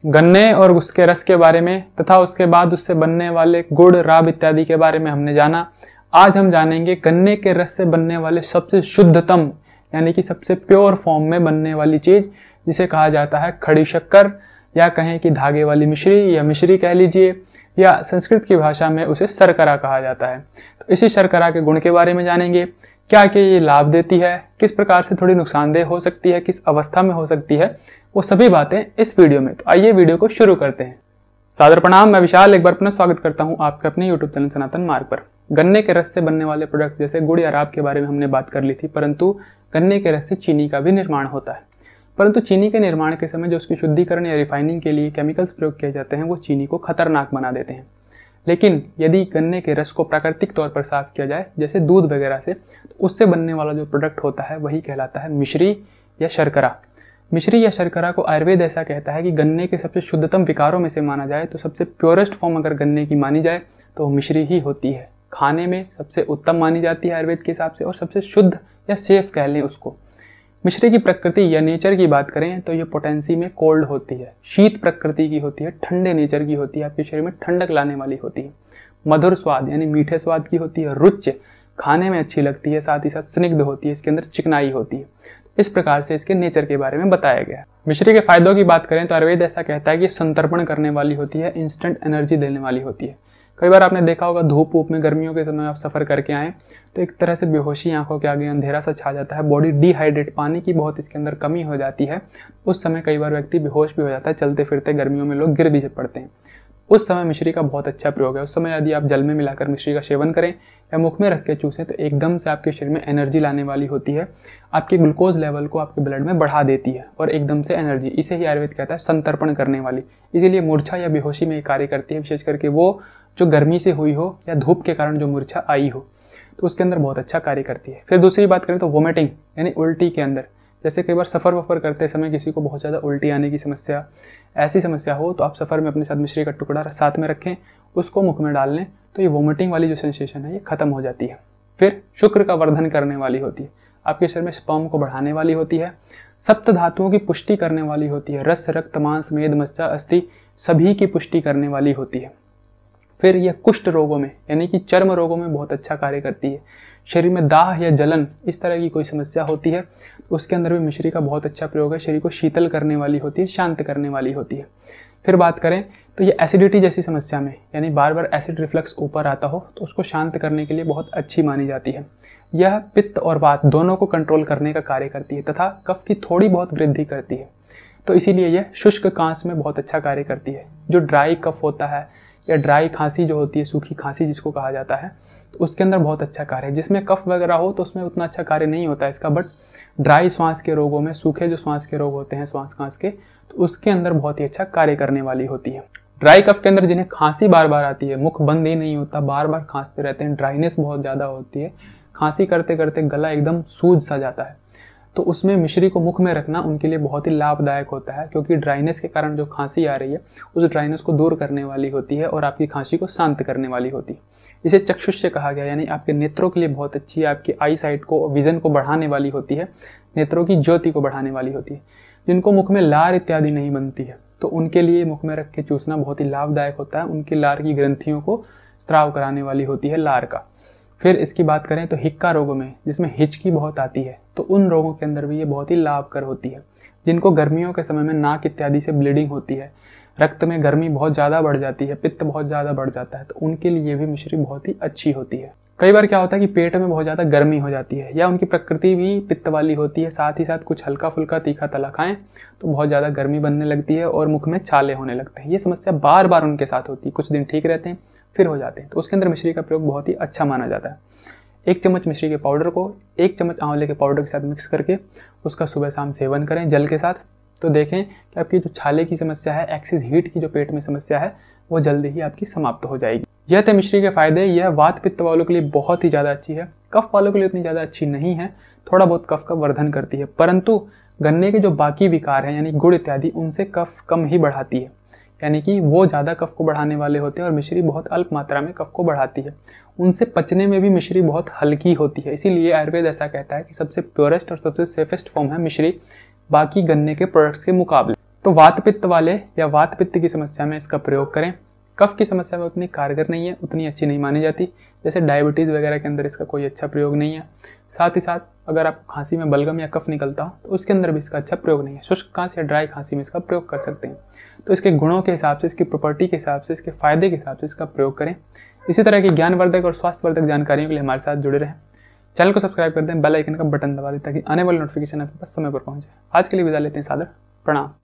गन्ने और उसके रस के बारे में तथा उसके बाद उससे बनने वाले गुड़, राब इत्यादि के बारे में हमने जाना। आज हम जानेंगे गन्ने के रस से बनने वाले सबसे शुद्धतम यानी कि सबसे प्योर फॉर्म में बनने वाली चीज, जिसे कहा जाता है खड़ी शक्कर, या कहें कि धागे वाली मिश्री या मिश्री कह लीजिए, या संस्कृत की भाषा में उसे शर्करा कहा जाता है। तो इसी शर्करा के गुण के बारे में जानेंगे, क्या क्या ये लाभ देती है, किस प्रकार से थोड़ी नुकसानदेह हो सकती है, किस अवस्था में हो सकती है, वो सभी बातें इस वीडियो में। तो आइए वीडियो को शुरू करते हैं। सादर प्रणाम, मैं विशाल एक बार पुनः स्वागत करता हूं आपके अपने यूट्यूब चैनल सनातन मार्ग पर। गन्ने के रस से बनने वाले प्रोडक्ट जैसे गुड़ या राब के बारे में हमने बात कर ली थी, परंतु गन्ने के रस से चीनी का भी निर्माण होता है। परंतु चीनी के निर्माण के समय जो उसकी शुद्धिकरण या रिफाइनिंग के लिए केमिकल्स प्रयोग किए जाते हैं वो चीनी को खतरनाक बना देते हैं। लेकिन यदि गन्ने के रस को प्राकृतिक तौर पर साफ किया जाए जैसे दूध वगैरह से, तो उससे बनने वाला जो प्रोडक्ट होता है वही कहलाता है मिश्री या शर्करा। मिश्री या शर्करा को आयुर्वेद ऐसा कहता है कि गन्ने के सबसे शुद्धतम विकारों में से माना जाए तो सबसे प्योरेस्ट फॉर्म अगर गन्ने की मानी जाए तो वो मिश्री ही होती है। खाने में सबसे उत्तम मानी जाती है आयुर्वेद के हिसाब से, और सबसे शुद्ध या सेफ कह लें उसको। मिश्री की प्रकृति या नेचर की बात करें तो ये पोटेंसी में कोल्ड होती है, शीत प्रकृति की होती है, ठंडे नेचर की होती है, आपके शरीर में ठंडक लाने वाली होती है। मधुर स्वाद यानी मीठे स्वाद की होती है, रुच खाने में अच्छी लगती है, साथ ही साथ स्निग्ध होती है, इसके अंदर चिकनाई होती है। इस प्रकार से इसके नेचर के बारे में बताया गया है। मिश्री के फायदों की बात करें तो आयुर्वेद ऐसा कहता है कि संतर्पण करने वाली होती है, इंस्टेंट एनर्जी देने वाली होती है। कई बार आपने देखा होगा धूप वूप में गर्मियों के समय आप सफर करके आए तो एक तरह से बेहोशी, आंखों के आगे अंधेरा सा छा जाता है, बॉडी डिहाइड्रेट, पानी की बहुत इसके अंदर कमी हो जाती है। उस समय कई बार व्यक्ति बेहोश भी हो जाता है, चलते फिरते गर्मियों में लोग गिर भी पड़ते हैं। उस समय मिश्री का बहुत अच्छा प्रयोग है। उस समय यदि आप जल में मिलाकर मिश्री का सेवन करें या मुख में रख के चूसें तो एकदम से आपके शरीर में एनर्जी लाने वाली होती है, आपके ग्लूकोज लेवल को आपके ब्लड में बढ़ा देती है और एकदम से एनर्जी, इसे ही आयुर्वेद कहता है संतर्पण करने वाली। इसीलिए मूर्छा या बेहोशी में कार्य करती है, विशेष करके वो जो गर्मी से हुई हो या धूप के कारण जो मूर्छा आई हो, तो उसके अंदर बहुत अच्छा कार्य करती है। फिर दूसरी बात करें तो वोमिटिंग यानी उल्टी के अंदर, जैसे कई बार सफ़र वफर करते समय किसी को बहुत ज़्यादा उल्टी आने की समस्या, ऐसी समस्या हो तो आप सफ़र में अपने साथ मिश्री का टुकड़ा साथ में रखें, उसको मुख में डाल लें तो ये वोमिटिंग वाली जो सेंसेशन है ये खत्म हो जाती है। फिर शुक्र का वर्धन करने वाली होती है, आपके शरीर में स्पर्म को बढ़ाने वाली होती है, सप्त धातुओं की पुष्टि करने वाली होती है, रस, रक्त, मांस, मेद, मज्जा, अस्थि सभी की पुष्टि करने वाली होती है। फिर यह कुष्ठ रोगों में यानी कि चर्म रोगों में बहुत अच्छा कार्य करती है। शरीर में दाह या जलन इस तरह की कोई समस्या होती है तो उसके अंदर भी मिश्री का बहुत अच्छा प्रयोग है, शरीर को शीतल करने वाली होती है, शांत करने वाली होती है। फिर बात करें तो ये एसिडिटी जैसी समस्या में यानी बार बार एसिड रिफ्लक्स ऊपर आता हो तो उसको शांत करने के लिए बहुत अच्छी मानी जाती है। यह पित्त और वात दोनों को कंट्रोल करने का कार्य करती है तथा कफ की थोड़ी बहुत वृद्धि करती है। तो इसीलिए यह शुष्क कांस में बहुत अच्छा कार्य करती है। जो ड्राई कफ होता है या ड्राई खांसी जो होती है, सूखी खांसी जिसको कहा जाता है, तो उसके अंदर बहुत अच्छा कार्य है। जिसमें कफ वगैरह हो तो उसमें उतना अच्छा कार्य नहीं होता है इसका, बट ड्राई श्वास के रोगों में, सूखे जो श्वास के रोग होते हैं श्वास खांस के, तो उसके अंदर बहुत ही अच्छा कार्य करने वाली होती है। ड्राई कफ के अंदर जिन्हें खांसी बार बार आती है, मुख बंद ही नहीं होता, बार बार खांसते रहते हैं, ड्राइनेस बहुत ज़्यादा होती है, खांसी करते करते गला एकदम सूज सा जाता है, तो उसमें मिश्री को मुख में रखना उनके लिए बहुत ही लाभदायक होता है, क्योंकि ड्राइनेस के कारण जो खांसी आ रही है उस ड्राइनेस को दूर करने वाली होती है और आपकी खांसी को शांत करने वाली होती है। इसे चक्षुष्य कहा गया, यानी आपके नेत्रों के लिए बहुत अच्छी है, आपकी आई साइट को, विजन को बढ़ाने वाली होती है, नेत्रों की ज्योति को बढ़ाने वाली होती है। जिनको मुख में लार इत्यादि नहीं बनती है तो उनके लिए मुख में रख के चूसना बहुत ही लाभदायक होता है, उनकी लार की ग्रंथियों को स्राव कराने वाली होती है लार का। फिर इसकी बात करें तो हिक्का रोगों में, जिसमें हिचकी बहुत आती है, तो उन रोगों के अंदर भी ये बहुत ही लाभकर होती है। जिनको गर्मियों के समय में नाक इत्यादि से ब्लीडिंग होती है, रक्त में गर्मी बहुत ज़्यादा बढ़ जाती है, पित्त बहुत ज़्यादा बढ़ जाता है, तो उनके लिए भी मिश्री बहुत ही अच्छी होती है। कई बार क्या होता है कि पेट में बहुत ज़्यादा गर्मी हो जाती है या उनकी प्रकृति भी पित्त वाली होती है, साथ ही साथ कुछ हल्का फुल्का तीखा तला खाएं तो बहुत ज़्यादा गर्मी बनने लगती है और मुख में छाले होने लगते हैं। ये समस्या बार बार उनके साथ होती है, कुछ दिन ठीक रहते हैं फिर हो जाते हैं, तो उसके अंदर मिश्री का प्रयोग बहुत ही अच्छा माना जाता है। 1 चम्मच मिश्री के पाउडर को 1 चम्मच आंवले के पाउडर के साथ मिक्स करके उसका सुबह शाम सेवन करें जल के साथ, तो देखें कि आपकी जो छाले की समस्या है, एक्सिस हीट की जो पेट में समस्या है, वो जल्दी ही आपकी समाप्त हो जाएगी। यह थे मिश्री के फायदे। यह वात पित्त वालों के लिए बहुत ही ज़्यादा अच्छी है, कफ वालों के लिए उतनी ज़्यादा अच्छी नहीं है, थोड़ा बहुत कफ का वर्धन करती है, परंतु गन्ने के जो बाकी विकार हैं यानी गुड़ इत्यादि, उनसे कफ कम ही बढ़ाती है, यानी कि वो ज़्यादा कफ को बढ़ाने वाले होते हैं और मिश्री बहुत अल्प मात्रा में कफ को बढ़ाती है। उनसे पचने में भी मिश्री बहुत हल्की होती है, इसीलिए आयुर्वेद ऐसा कहता है कि सबसे प्योरेस्ट और सबसे सेफेस्ट फॉर्म है मिश्री बाकी गन्ने के प्रोडक्ट्स के मुकाबले। तो वात पित्त वाले या वात पित्त की समस्या में इसका प्रयोग करें। कफ की समस्या में उतनी कारगर नहीं है, उतनी अच्छी नहीं मानी जाती, जैसे डायबिटीज़ वगैरह के अंदर इसका कोई अच्छा प्रयोग नहीं है। साथ ही साथ अगर आप खांसी में बलगम या कफ निकलता हो तो उसके अंदर भी इसका अच्छा प्रयोग नहीं है। शुष्क खांसी या ड्राई खांसी में इसका प्रयोग कर सकते हैं। तो इसके गुणों के हिसाब से, इसकी प्रॉपर्टी के हिसाब से, इसके फायदे के हिसाब से इसका प्रयोग करें। इसी तरह की ज्ञानवर्धक और स्वास्थ्यवर्धक जानकारियों के लिए हमारे साथ जुड़े रहें। चैनल को सब्सक्राइब कर दें, बेल आइकन का बटन दबा दें ताकि आने वाली नोटिफिकेशन आपके पास समय पर पहुंचे। आज के लिए विदा लेते हैं, सादर प्रणाम।